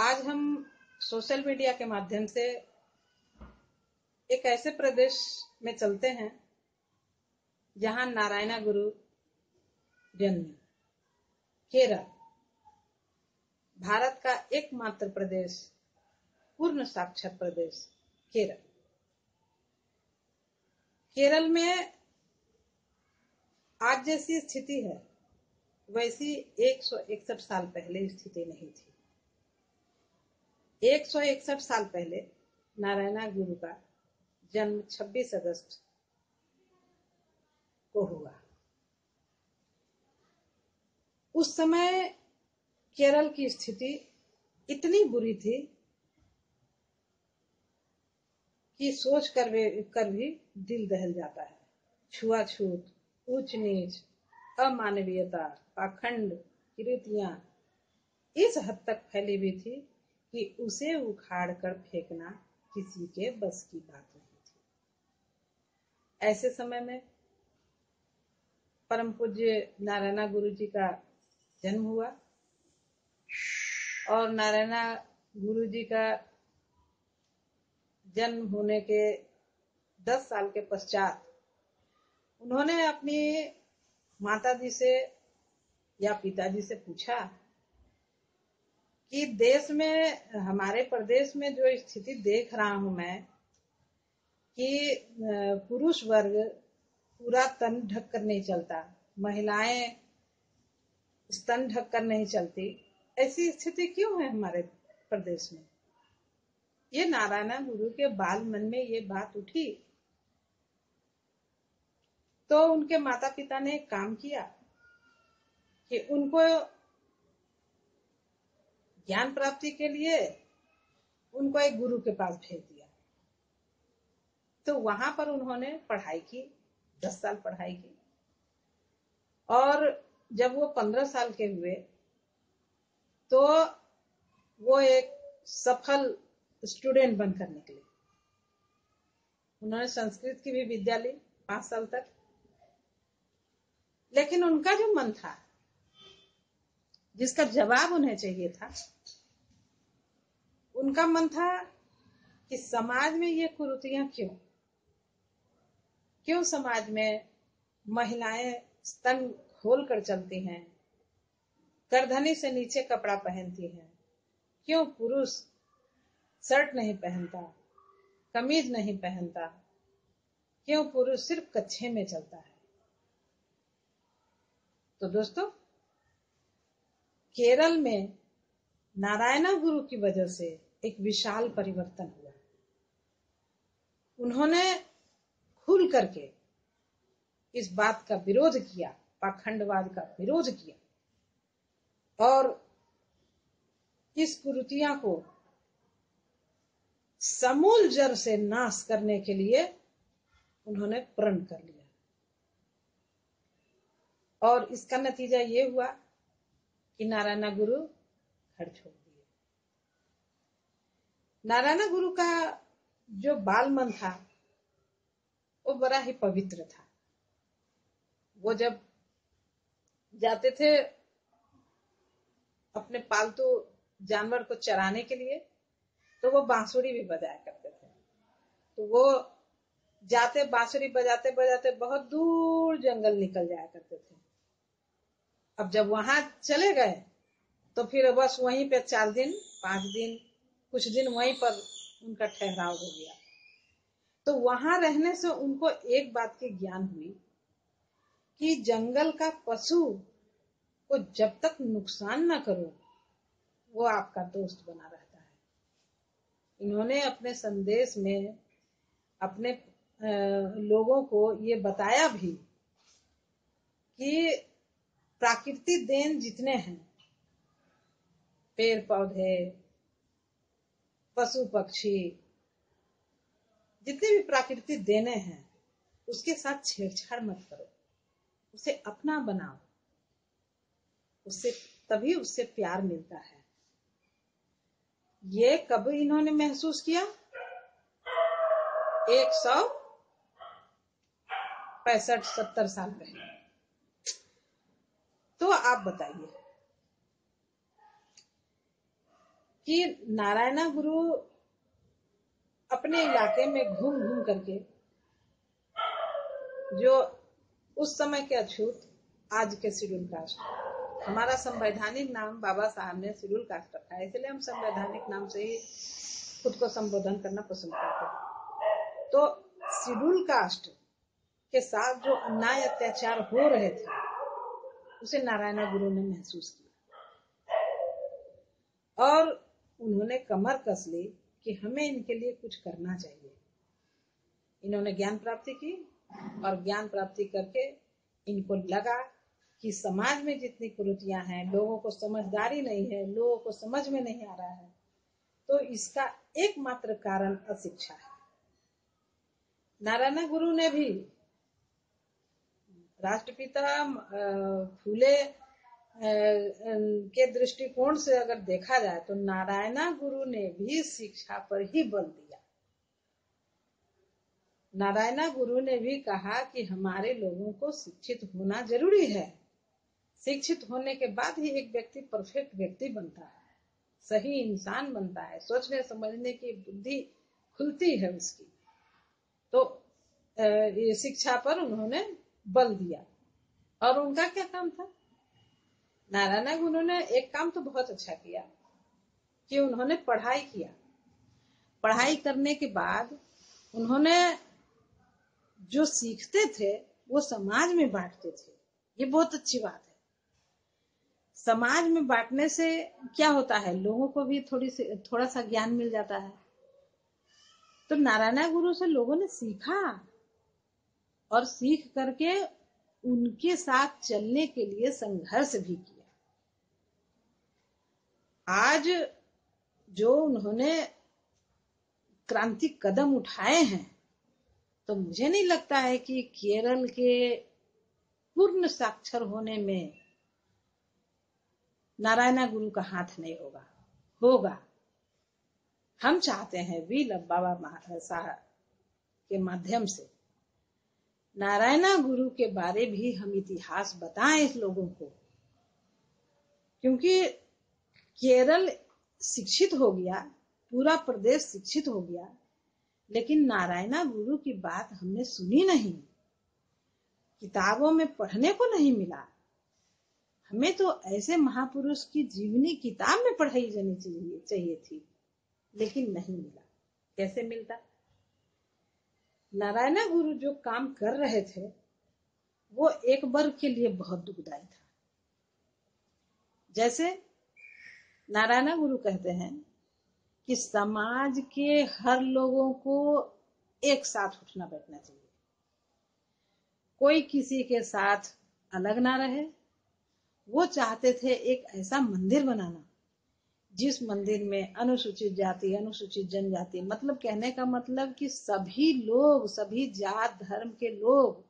आज हम social media के माध्यम से एक ऐसे प्रदेश में चलते हैं जहां नारायणा गुरु जन्मे। केरल भारत का एकमात्र प्रदेश, पूर्ण साक्षर प्रदेश केरल। केरल में आज जैसी स्थिति है वैसी 161 साल पहले स्थिति नहीं थी। 161 साल पहले नारायणा गुरु का जन्म 26 अगस्त को हुआ। उस समय केरल की स्थिति इतनी बुरी थी कि सोच कर भी दिल दहल जाता है। छुआछूत, ऊंच नीच, अमानवीयता, पाखंड, कुरीतियां इस हद तक फैली हुई थी कि उसे उखाड़ कर फेंकना किसी के बस की बात नहीं थी। ऐसे समय में परम पूज्य नारायणा गुरु जी का जन्म हुआ और नारायणा गुरु जी का जन्म होने के 10 साल के पश्चात उन्होंने अपनी माताजी से या पिताजी से पूछा कि देश में, हमारे प्रदेश में जो स्थिति देख रहा हूं मैं कि पुरुष वर्ग पूरा तन ढक कर नहीं चलता, महिलाएं स्तन ढक कर नहीं चलती, ऐसी स्थिति क्यों है हमारे प्रदेश में? ये नारायणा गुरु के बाल मन में ये बात उठी तो उनके माता पिता ने एक काम किया कि उनको ज्ञान प्राप्ति के लिए उनको एक गुरु के पास भेज दिया। तो वहां पर उन्होंने पढ़ाई की, 10 साल पढ़ाई की और जब वो 15 साल के हुए तो वो एक सफल स्टूडेंट बनकर निकले। उन्होंने संस्कृत की भी विद्या ली 5 साल तक। लेकिन उनका जो मन था, जिसका जवाब उन्हें चाहिए था, उनका मन था कि समाज में ये कुरीतियां क्यों समाज में महिलाएं स्तन खोल कर चलती हैं, गर्दनी से नीचे कपड़ा पहनती हैं, क्यों पुरुष शर्ट नहीं पहनता, कमीज नहीं पहनता, क्यों पुरुष सिर्फ कच्छे में चलता है। तो दोस्तों, केरल में नारायणा गुरु की वजह से एक विशाल परिवर्तन हुआ। उन्होंने खुल करके इस बात का विरोध किया, पाखंडवाद का विरोध किया और इस कुरीतियां को समूल जड़ से नाश करने के लिए उन्होंने प्रण कर लिया। और इसका नतीजा ये हुआ कि नारायणा गुरु घर छोड़ दिए। नारायणा गुरु का जो बाल मन था वो बड़ा ही पवित्र था। वो जब जाते थे अपने पालतू जानवर को चराने के लिए तो वो बांसुरी भी बजाया करते थे। तो वो जाते बांसुरी बजाते बजाते बहुत दूर जंगल निकल जाया करते थे। अब जब वहां चले गए तो फिर बस वहीं पे 4 दिन 5 दिन कुछ दिन वहीं पर उनका ठहराव हो गया। तो वहां रहने से उनको एक बात की ज्ञान हुई कि जंगल का पशु को जब तक नुकसान ना करो वो आपका दोस्त बना रहता है। इन्होंने अपने संदेश में अपने लोगों को ये बताया भी कि प्राकृतिक देन जितने हैं, पेड़ पौधे, पशु पक्षी, जितने भी प्राकृतिक देने हैं उसके साथ छेड़छाड़ मत करो, उसे अपना बनाओ, तभी उससे प्यार मिलता है। ये कब इन्होंने महसूस किया? 165-70 साल पहले। तो आप बताइए, कि नारायणा गुरु अपने इलाके में घूम घूम करके जो उस समय के अछूत आज के शेड्यूल कास्ट, हमारा संवैधानिक नाम बाबा साहब ने शेड्यूल कास्ट रखा है, इसलिए हम संवैधानिक नाम से ही खुद को संबोधन करना पसंद करते हैं। तो शेड्यूल कास्ट के साथ जो अन्याय अत्याचार हो रहे थे उसे नारायणा गुरु ने महसूस किया और उन्होंने कमर कस ली कि हमें इनके लिए कुछ करना चाहिए। इन्होंने ज्ञान प्राप्ति की और ज्ञान प्राप्ति करके इनको लगा कि समाज में जितनी कुरीतियां हैं, लोगों को समझदारी नहीं है, लोगों को समझ में नहीं आ रहा है, तो इसका एकमात्र कारण अशिक्षा है। नारायणा गुरु ने भी राष्ट्रपिता फूले के दृष्टिकोण से अगर देखा जाए तो नारायणा गुरु ने भी शिक्षा पर ही बल दिया। नारायणा गुरु ने भी कहा कि हमारे लोगों को शिक्षित होना जरूरी है। शिक्षित होने के बाद ही एक व्यक्ति परफेक्ट व्यक्ति बनता है, सही इंसान बनता है, सोचने समझने की बुद्धि खुलती है उसकी। तो ये शिक्षा पर उन्होंने बल दिया। और उनका क्या काम था? नारायणा गुरु ने एक काम तो बहुत अच्छा किया कि उन्होंने पढ़ाई किया। पढ़ाई करने के बाद उन्होंने जो सीखते थे वो समाज में बांटते थे। ये बहुत अच्छी बात है। समाज में बांटने से क्या होता है, लोगों को भी थोड़ा सा ज्ञान मिल जाता है। तो नारायणा गुरु से लोगों ने सीखा और सीख करके उनके साथ चलने के लिए संघर्ष भी किया। आज जो उन्होंने क्रांतिक कदम उठाए हैं, तो मुझे नहीं लगता है कि केरल के पूर्ण साक्षर होने में नारायणा गुरु का हाथ नहीं होगा। हम चाहते हैं वीर बाबा साहब के माध्यम से नारायणा गुरु के बारे भी हम इतिहास बताएं इस लोगों को, क्योंकि केरल शिक्षित हो गया, पूरा प्रदेश शिक्षित हो गया, लेकिन नारायणा गुरु की बात हमने सुनी नहीं, किताबों में पढ़ने को नहीं मिला। हमें तो ऐसे महापुरुष की जीवनी किताब में पढ़ाई जानी चाहिए थी, लेकिन नहीं मिला। कैसे मिलता? नारायणा गुरु जो काम कर रहे थे वो एक वर्ग के लिए बहुत दुखदायी था। जैसे नारायणा गुरु कहते हैं कि समाज के हर लोगों को एक साथ उठना बैठना चाहिए, कोई किसी के साथ अलग ना रहे। वो चाहते थे एक ऐसा मंदिर बनाना जिस मंदिर में अनुसूचित जाति, अनुसूचित जनजाति, मतलब कहने का मतलब कि सभी लोग, सभी जात धर्म के लोग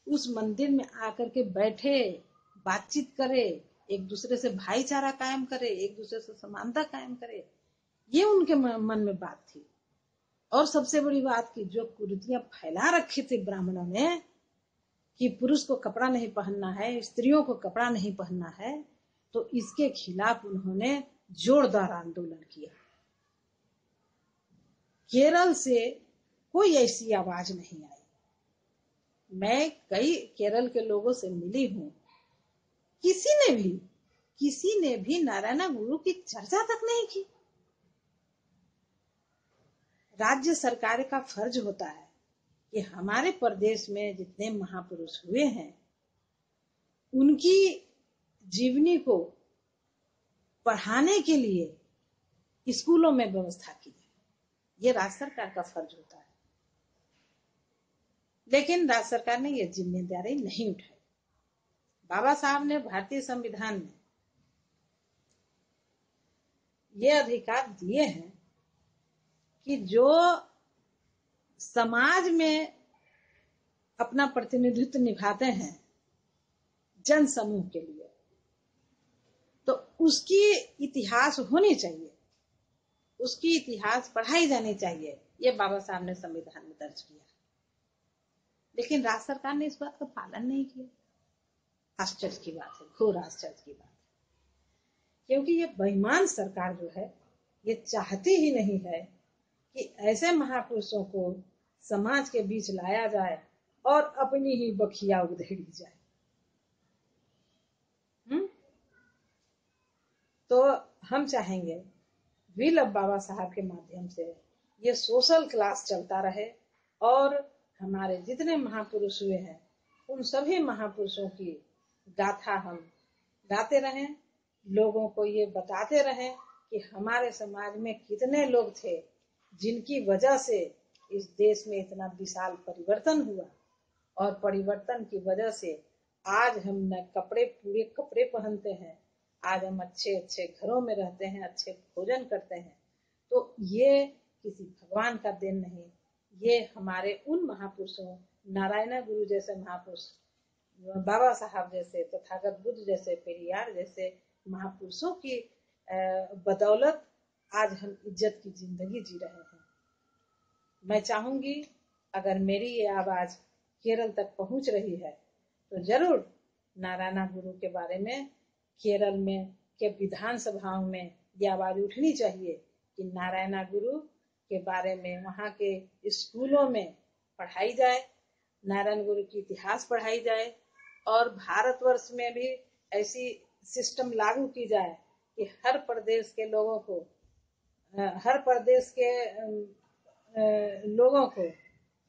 उस मंदिर में आकर के बैठे, बातचीत करे, एक दूसरे से भाईचारा कायम करे, एक दूसरे से समानता कायम करे। ये उनके मन में बात थी। और सबसे बड़ी बात की जो कुरीतियां फैला रखी थी ब्राह्मणों ने कि पुरुष को कपड़ा नहीं पहनना है, स्त्रियों को कपड़ा नहीं पहनना है, तो इसके खिलाफ उन्होंने जोरदार आंदोलन किया। केरल से कोई ऐसी आवाज नहीं आई। मैं कई केरल के लोगों से मिली हूं, किसी ने भी नारायणा गुरु की चर्चा तक नहीं की। राज्य सरकार का फर्ज होता है कि हमारे प्रदेश में जितने महापुरुष हुए हैं उनकी जीवनी को पढ़ाने के लिए स्कूलों में व्यवस्था की जाए। ये राज्य सरकार का फर्ज होता है, लेकिन राज्य सरकार ने यह जिम्मेदारी नहीं उठाई। बाबा साहब ने भारतीय संविधान में ये अधिकार दिए हैं कि जो समाज में अपना प्रतिनिधित्व निभाते हैं जन समूह के लिए, तो उसकी इतिहास होनी चाहिए, उसकी इतिहास पढ़ाई जानी चाहिए। ये बाबा साहब ने संविधान में दर्ज किया, लेकिन राज्य सरकार ने इस बात का पालन नहीं किया। आश्चर्य की बात है, घोर आश्चर्य की बात है, क्योंकि ये बेईमान सरकार जो है ये चाहती ही नहीं है कि ऐसे महापुरुषों को समाज के बीच लाया जाए और अपनी ही बखिया उधेड़ी जाए। तो हम चाहेंगे व्हील ऑफ बाबा साहब के माध्यम से ये सोशल क्लास चलता रहे और हमारे जितने महापुरुष हुए हैं उन सभी महापुरुषों की गाथा हम गाते रहें, लोगों को ये बताते रहें कि हमारे समाज में कितने लोग थे जिनकी वजह से इस देश में इतना विशाल परिवर्तन हुआ और परिवर्तन की वजह से आज हम न पूरे कपड़े पहनते हैं, आज हम अच्छे अच्छे घरों में रहते हैं, अच्छे भोजन करते हैं। तो ये किसी भगवान का देन नहीं, ये हमारे उन महापुरुषों, नारायण गुरु जैसे महापुरुष, बाबा साहब जैसे, तथागत बुद्ध जैसे, पेरियार जैसे महापुरुषों की बदौलत आज हम इज्जत की जिंदगी जी रहे हैं। मैं चाहूंगी अगर मेरी ये आवाज केरल तक पहुंच रही है तो जरूर नारायण गुरु के बारे में केरल में के विधानसभाओं में ये आवाज उठनी चाहिए कि नारायण गुरु के बारे में वहां के स्कूलों में पढ़ाई जाए, नारायण गुरु की इतिहास पढ़ाई जाए और भारतवर्ष में भी ऐसी सिस्टम लागू की जाए कि हर प्रदेश के लोगों को, हर प्रदेश के लोगों को,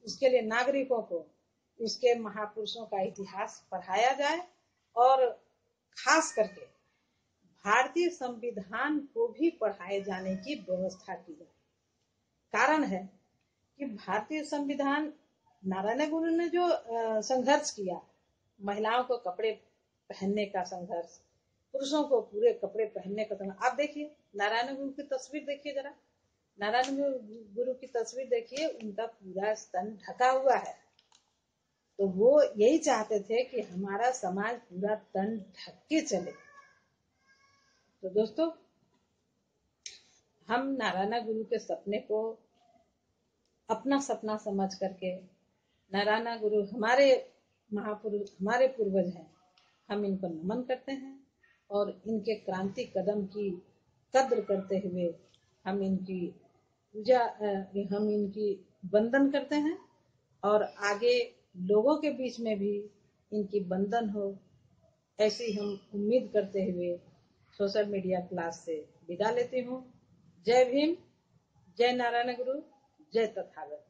उसके लिए नागरिकों को उसके महापुरुषों का इतिहास पढ़ाया जाए और खास करके भारतीय संविधान को भी पढ़ाए जाने की व्यवस्था की जाए। कारण है कि भारतीय संविधान, नारायण गुरु ने जो संघर्ष किया, महिलाओं को कपड़े पहनने का संघर्ष, पुरुषों को पूरे कपड़े पहनने का संघर्ष। आप देखिए नारायण गुरु की तस्वीर देखिए जरा, नारायण गुरु की तस्वीर देखिए, उनका पूरा स्तन ढका हुआ है। तो वो यही चाहते थे कि हमारा समाज पूरा तन ढक के चले। तो दोस्तों, हम नारायण गुरु के सपने को अपना सपना समझ करके, नारायण गुरु हमारे महापुरुष, हमारे पूर्वज हैं, हम इनको नमन करते हैं और इनके क्रांति कदम की कद्र करते हुए हम इनकी पूजा, हम इनकी वंदन करते हैं और आगे लोगों के बीच में भी इनकी वंदन हो, ऐसी हम उम्मीद करते हुए सोशल मीडिया क्लास से विदा लेती हूँ। जय भीम, जय नारायण गुरु, जय तथागत।